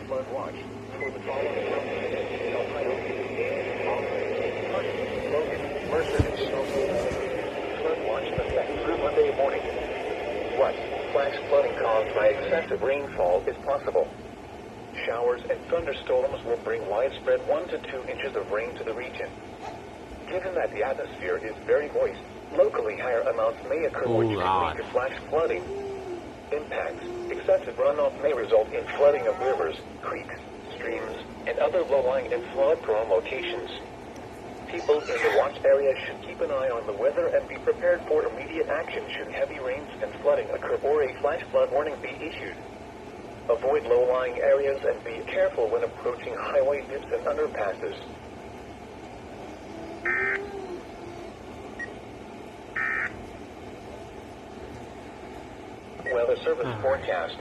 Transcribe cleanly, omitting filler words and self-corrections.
flood watch for the following Ohio, Logan, Mercer, and flood watch in effect through Monday morning. What? Flash flooding caused by excessive rainfall is possible. Showers and thunderstorms will bring widespread 1 to 2 inches of rain to the region. Given that the atmosphere is very moist, locally higher amounts may occur which could lead to flash flooding. Impacts. Excessive runoff may result in flooding of rivers, creeks, streams, and other low-lying and flood-prone locations. People in the watch area should keep an eye on the weather and be prepared for immediate action should heavy rains and flooding occur or a flash flood warning be issued. Avoid low-lying areas and be careful when approaching highway dips and underpasses. Weather Service forecast.